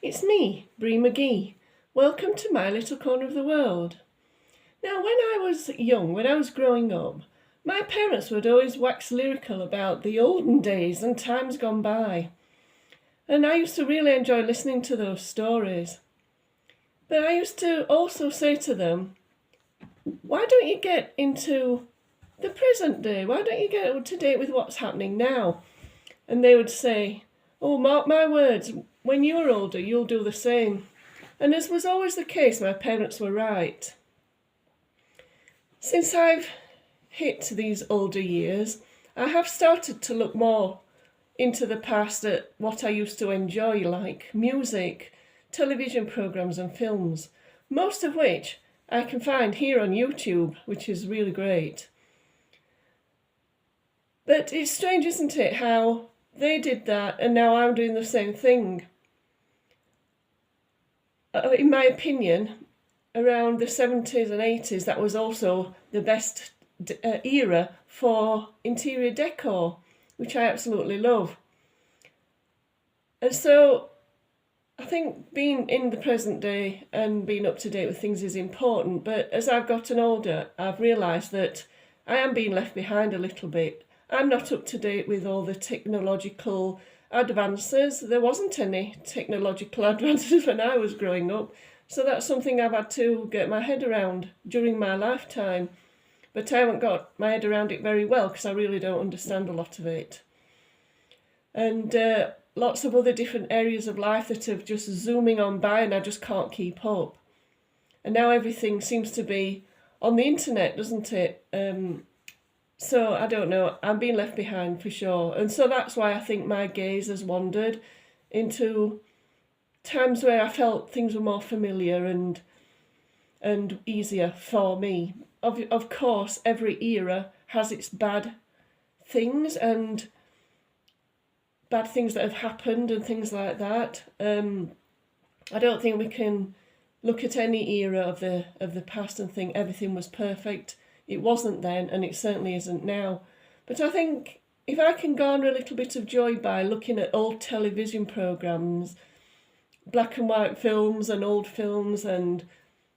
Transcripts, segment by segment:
It's me, Bree McGee. Welcome to my little corner of the world. Now, when I was young, when I was growing up, my parents would always wax lyrical about the olden days and times gone by. And I used to really enjoy listening to those stories. But I used to also say to them, why don't you get into the present day? Why don't you get up to date with what's happening now? And they would say, oh, mark my words, when you're older, you'll do the same. And as was always the case, my parents were right. Since I've hit these older years, I have started to look more into the past at what I used to enjoy, like music, television programmes and films, most of which I can find here on YouTube, which is really great. But it's strange, isn't it, how they did that and now I'm doing the same thing. In my opinion, around the 70s and 80s, that was also the best era for interior decor, which I absolutely love. And so I think being in the present day and being up to date with things is important, but as I've gotten older, I've realised that I am being left behind a little bit. I'm not up to date with all the technological advances. There wasn't any technological advances when I was growing up, so that's something I've had to get my head around during my lifetime. But I haven't got my head around it very well because I really don't understand a lot of it. And lots of other different areas of life that are just zooming on by and I just can't keep up. And now everything seems to be on the internet, doesn't it? So I don't know, I'm being left behind for sure. And so that's why I think my gaze has wandered into times where I felt things were more familiar and easier for me. Of course, every era has its bad things and bad things that have happened and things like that. I don't think we can look at any era of the past and think everything was perfect. It wasn't then, and it certainly isn't now. But I think if I can garner a little bit of joy by looking at old television programmes, black and white films and old films and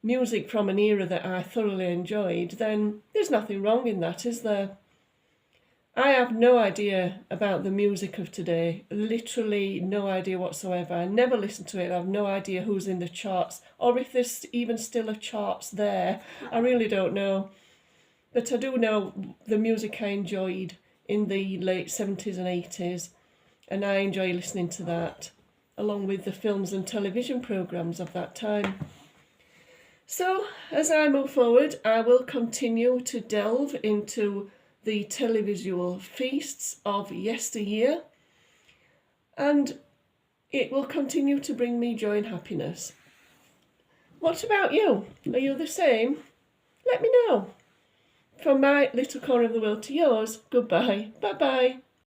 music from an era that I thoroughly enjoyed, then there's nothing wrong in that, is there? I have no idea about the music of today, literally no idea whatsoever. I never listen to it. I have no idea who's in the charts or if there's even still a charts there. I really don't know. But I do know the music I enjoyed in the late 70s and 80s, and I enjoy listening to that, along with the films and television programmes of that time. So, as I move forward, I will continue to delve into the televisual feasts of yesteryear, and it will continue to bring me joy and happiness. What about you? Are you the same? Let me know. From my little corner of the world to yours, goodbye. Bye-bye.